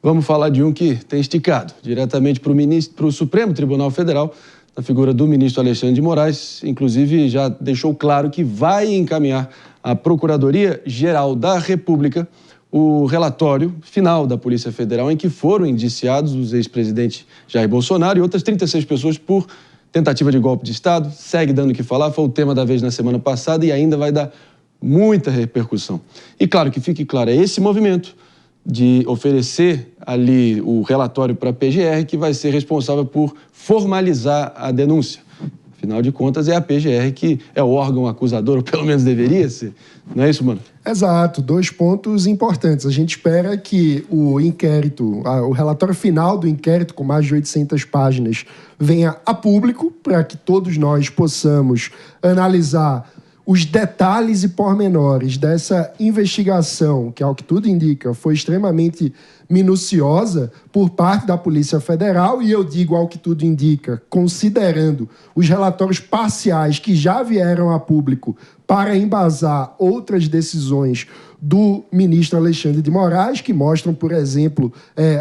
Vamos falar de um que tem esticado diretamente para o Supremo Tribunal Federal, na figura do ministro Alexandre de Moraes. Inclusive, já deixou claro que vai encaminhar à Procuradoria-Geral da República o relatório final da Polícia Federal em que foram indiciados os ex-presidentes Jair Bolsonaro e outras 36 pessoas por tentativa de golpe de Estado. Segue dando o que falar, foi o tema da vez na semana passada e ainda vai dar muita repercussão. E claro, que fique claro, é esse movimento de oferecer ali o relatório para a PGR que vai ser responsável por formalizar a denúncia. Afinal de contas, é a PGR que é o órgão acusador, ou pelo menos deveria ser. Não é isso, mano? Exato. 2 pontos importantes. A gente espera que o inquérito, o relatório final do inquérito, com mais de 800 páginas, venha a público, para que todos nós possamos analisar os detalhes e pormenores dessa investigação, que, ao que tudo indica, foi extremamente minuciosa por parte da Polícia Federal, e eu digo ao que tudo indica, considerando os relatórios parciais que já vieram a público para embasar outras decisões do ministro Alexandre de Moraes, que mostram, por exemplo,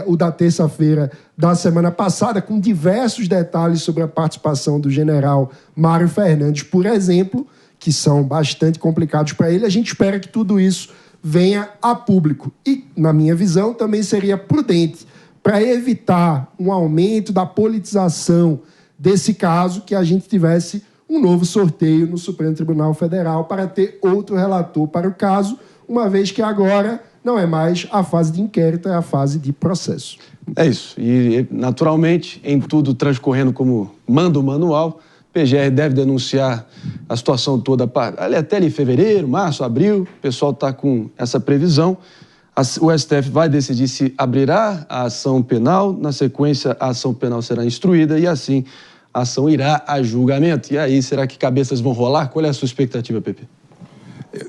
o da terça-feira da semana passada, com diversos detalhes sobre a participação do general Mário Fernandes, por exemplo, que são bastante complicados para ele. A gente espera que tudo isso venha a público. E, na minha visão, também seria prudente, para evitar um aumento da politização desse caso, que a gente tivesse um novo sorteio no Supremo Tribunal Federal para ter outro relator para o caso, uma vez que agora não é mais a fase de inquérito, é a fase de processo. É isso. E, naturalmente, em tudo transcorrendo como manda o manual, PGR deve denunciar a situação toda até ali fevereiro, março, abril. O pessoal está com essa previsão. O STF vai decidir se abrirá a ação penal. Na sequência, a ação penal será instruída e, assim, a ação irá a julgamento. E aí, será que cabeças vão rolar? Qual é a sua expectativa, Pepe?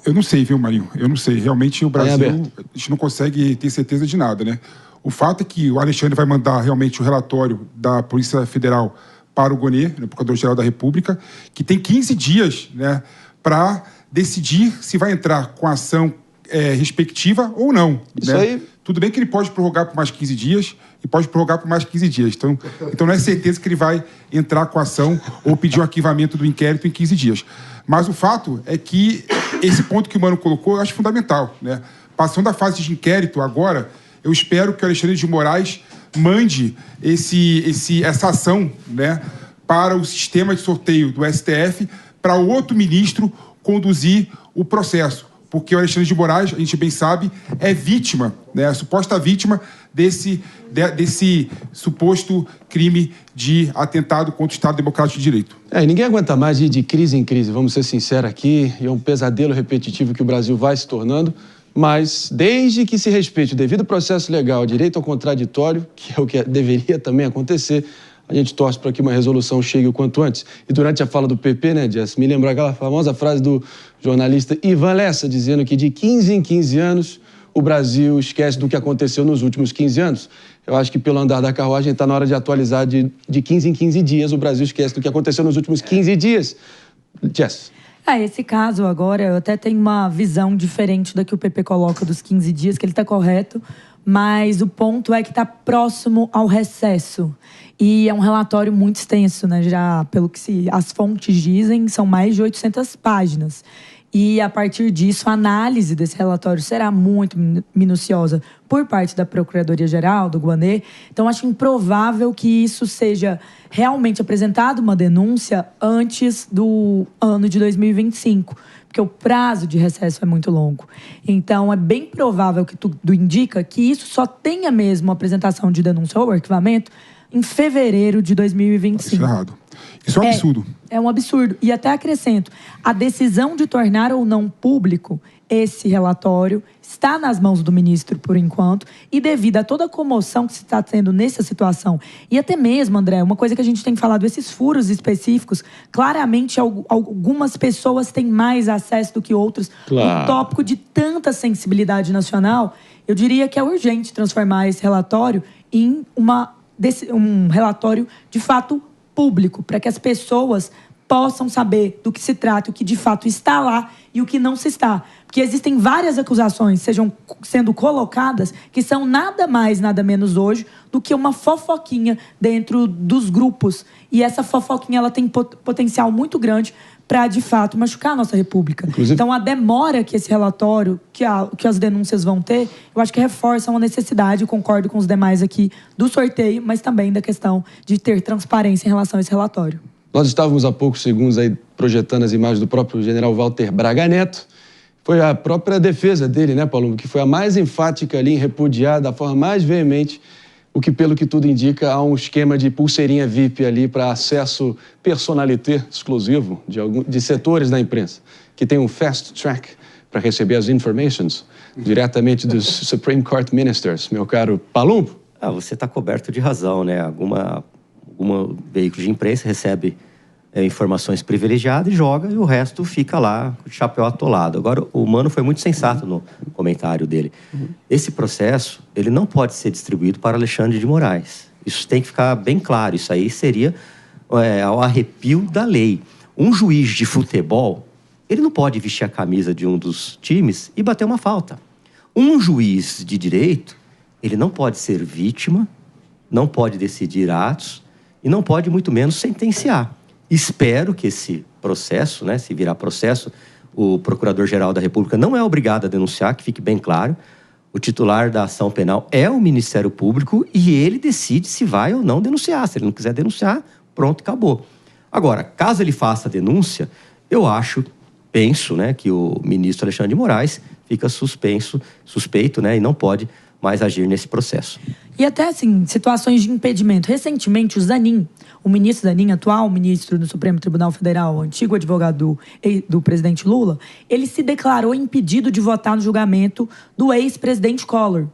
Eu não sei, viu, Marinho? Eu não sei. Realmente, o Brasil, a gente não consegue ter certeza de nada, né? O fato é que o Alexandre vai mandar realmente o relatório da Polícia Federal para o GONE, o Procurador-Geral da República, que tem 15 dias, né, para decidir se vai entrar com a ação respectiva ou não. Isso, né? aí. Tudo bem que ele pode prorrogar por mais 15 dias e pode prorrogar por mais 15 dias. Então não é certeza que ele vai entrar com a ação ou pedir o arquivamento do inquérito em 15 dias. Mas o fato é que esse ponto que o Mano colocou eu acho fundamental, né? Passando a fase de inquérito agora, eu espero que o Alexandre de Moraes mande essa ação, né, para o sistema de sorteio do STF, para outro ministro conduzir o processo. Porque o Alexandre de Moraes, a gente bem sabe, é vítima, né, a suposta vítima desse suposto crime de atentado contra o Estado Democrático de Direito. E ninguém aguenta mais ir de crise em crise, vamos ser sinceros aqui, e é um pesadelo repetitivo que o Brasil vai se tornando. Mas, desde que se respeite o devido processo legal, direito ao contraditório, que é o que deveria também acontecer, a gente torce para que uma resolução chegue o quanto antes. E durante a fala do PP, né, Jess, me lembrou aquela famosa frase do jornalista Ivan Lessa, dizendo que de 15 em 15 anos o Brasil esquece do que aconteceu nos últimos 15 anos. Eu acho que pelo andar da carruagem está na hora de atualizar de 15 em 15 dias. O Brasil esquece do que aconteceu nos últimos 15 dias. Jess. Esse caso agora, eu até tenho uma visão diferente da que o PP coloca dos 15 dias, que ele está correto, mas o ponto é que está próximo ao recesso. E é um relatório muito extenso, né? Já pelo que as fontes dizem, são mais de 800 páginas. E, a partir disso, a análise desse relatório será muito minuciosa por parte da Procuradoria-Geral, do GONE. Então, acho improvável que isso seja realmente apresentado uma denúncia antes do ano de 2025, porque o prazo de recesso é muito longo. Então, é bem provável que tudo indica que isso só tenha mesmo a apresentação de denúncia ou arquivamento em fevereiro de 2025. Isso é errado. Isso é um absurdo. É um absurdo. E até acrescento, a decisão de tornar ou não público esse relatório está nas mãos do ministro, por enquanto, e devido a toda a comoção que se está tendo nessa situação, e até mesmo, André, uma coisa que a gente tem falado, esses furos específicos, claramente algumas pessoas têm mais acesso do que outras. Claro. Um tópico de tanta sensibilidade nacional, eu diria que é urgente transformar esse relatório em um relatório, de fato, público, para que as pessoas possam saber do que se trata, o que de fato está lá e o que não se está. Porque existem várias acusações sendo colocadas que são nada mais, nada menos hoje do que uma fofoquinha dentro dos grupos. E essa fofoquinha ela tem potencial muito grande para, de fato, machucar a nossa República. Inclusive... Então, a demora que esse relatório, que as denúncias vão ter, eu acho que reforça uma necessidade, concordo com os demais aqui, do sorteio, mas também da questão de ter transparência em relação a esse relatório. Nós estávamos há poucos segundos aí projetando as imagens do próprio general Walter Braga Neto. Foi a própria defesa dele, né, Paulo, que foi a mais enfática ali em repudiar da forma mais veemente o que, pelo que tudo indica, há um esquema de pulseirinha VIP ali para acesso personalité exclusivo de setores da imprensa, que tem um fast track para receber as informations diretamente dos Supreme Court Ministers, meu caro Palumbo. Você está coberto de razão, né? Algum veículo de imprensa recebe informações privilegiadas e joga, e o resto fica lá com o chapéu atolado. Agora, o Mano foi muito sensato no comentário dele. Esse processo, ele não pode ser distribuído para Alexandre de Moraes. Isso tem que ficar bem claro. Isso aí seria ao arrepio da lei. Um juiz de futebol, ele não pode vestir a camisa de um dos times e bater uma falta. Um juiz de direito, ele não pode ser vítima, não pode decidir atos e não pode, muito menos, sentenciar. Espero que esse processo, né, se virar processo, o Procurador-Geral da República não é obrigado a denunciar, que fique bem claro. O titular da ação penal é o Ministério Público e ele decide se vai ou não denunciar. Se ele não quiser denunciar, pronto, acabou. Agora, caso ele faça a denúncia, eu penso, né, que o ministro Alexandre de Moraes fica suspeito, né, e não pode mais agir nesse processo. E até, assim, situações de impedimento. Recentemente, o ministro Zanin, atual ministro do Supremo Tribunal Federal, antigo advogado do presidente Lula, ele se declarou impedido de votar no julgamento do ex-presidente Collor.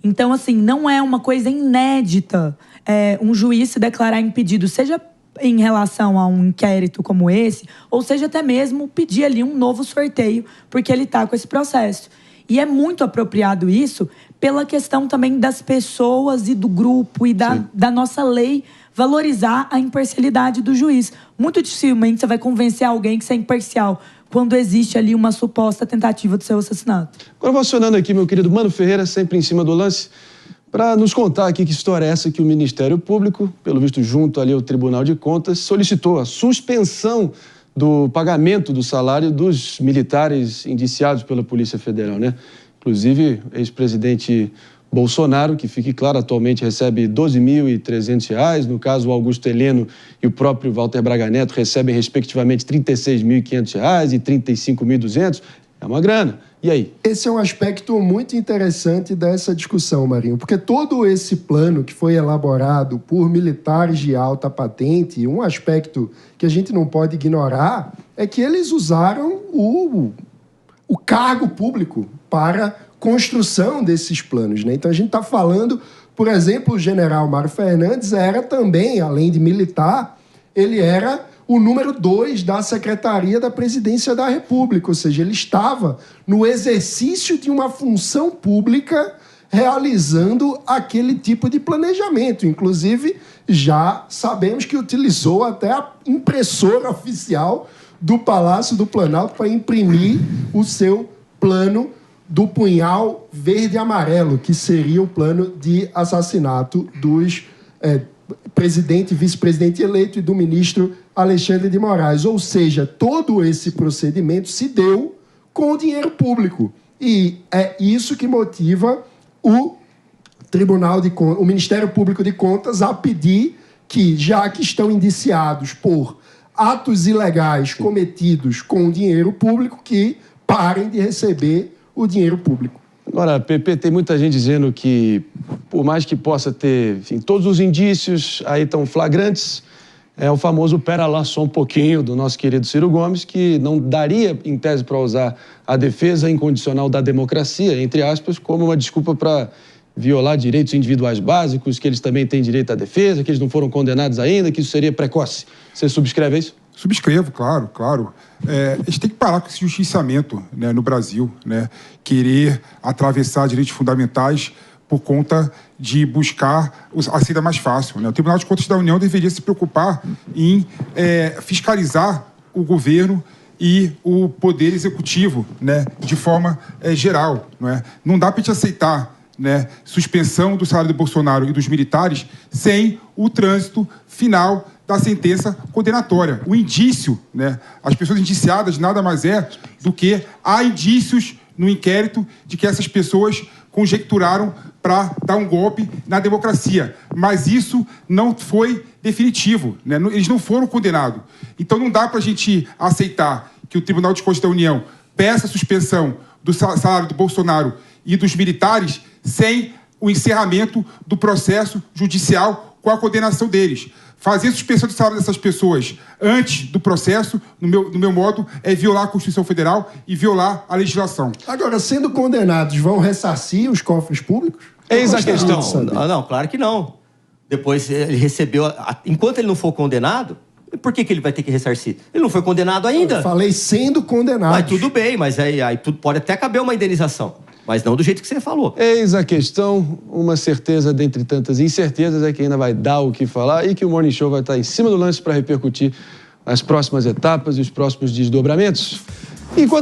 Então, assim, não é uma coisa inédita um juiz se declarar impedido, seja em relação a um inquérito como esse, ou seja até mesmo pedir ali um novo sorteio, porque ele está com esse processo. E é muito apropriado isso pela questão também das pessoas e do grupo e da nossa lei valorizar a imparcialidade do juiz. Muito dificilmente você vai convencer alguém que você é imparcial quando existe ali uma suposta tentativa do seu assassinato. Agora vou acionando aqui meu querido Mano Ferreira, sempre em cima do lance, para nos contar aqui que história é essa que o Ministério Público, pelo visto junto ali ao Tribunal de Contas, solicitou a suspensão do pagamento do salário dos militares indiciados pela Polícia Federal, né? Inclusive, ex-presidente Bolsonaro, que fique claro, atualmente recebe R$ 12.300. No caso, o Augusto Heleno e o próprio Walter Braga Neto recebem, respectivamente, R$ 36.500 e R$ 35.200. É uma grana. E aí? Esse é um aspecto muito interessante dessa discussão, Marinho, porque todo esse plano que foi elaborado por militares de alta patente, um aspecto que a gente não pode ignorar é que eles usaram o cargo público para construção desses planos, né? Então a gente está falando, por exemplo, o general Mário Fernandes era também, além de militar, ele era o número 2 da Secretaria da Presidência da República, ou seja, ele estava no exercício de uma função pública realizando aquele tipo de planejamento. Inclusive, já sabemos que utilizou até a impressora oficial do Palácio do Planalto para imprimir o seu plano do punhal verde e amarelo, que seria o plano de assassinato dos presidente e vice-presidente eleito e do ministro Alexandre de Moraes. Ou seja, todo esse procedimento se deu com o dinheiro público. E é isso que motiva o Ministério Público de Contas a pedir que, já que estão indiciados por atos ilegais cometidos com dinheiro público, que parem de receber o dinheiro público. Agora, Pepe, tem muita gente dizendo que, por mais que possa ter, enfim, todos os indícios aí tão flagrantes, é o famoso pera lá só um pouquinho do nosso querido Ciro Gomes, que não daria, em tese, para usar a defesa incondicional da democracia, entre aspas, como uma desculpa para violar direitos individuais básicos, que eles também têm direito à defesa, que eles não foram condenados ainda, que isso seria precoce. Você subscreve isso? Subscrevo, claro, claro. A gente tem que parar com esse justiçamento, né, no Brasil, né? Querer atravessar direitos fundamentais por conta de buscar a saída mais fácil, né? O Tribunal de Contas da União deveria se preocupar em fiscalizar o governo e o poder executivo, né, de forma geral. Não é? Não dá para a gente aceitar, né, suspensão do salário do Bolsonaro e dos militares sem o trânsito final da sentença condenatória. O indício, né, as pessoas indiciadas nada mais é do que há indícios no inquérito de que essas pessoas conjecturaram para dar um golpe na democracia. Mas isso não foi definitivo, né? Eles não foram condenados. Então não dá para a gente aceitar que o Tribunal de Contas da União peça a suspensão do salário do Bolsonaro e dos militares sem o encerramento do processo judicial com a condenação deles. Fazer suspensão do salário dessas pessoas antes do processo, no meu modo, é violar a Constituição Federal e violar a legislação. Agora, sendo condenados, vão ressarcir os cofres públicos? Eis a questão. Não, claro que não. Depois ele recebeu... Enquanto ele não for condenado, por que ele vai ter que ressarcir? Ele não foi condenado ainda. Eu falei sendo condenado. Mas tudo bem, mas aí tudo pode até caber uma indenização. Mas não do jeito que você falou. Eis a questão, uma certeza dentre tantas incertezas é que ainda vai dar o que falar e que o Morning Show vai estar em cima do lance para repercutir as próximas etapas e os próximos desdobramentos. Enquanto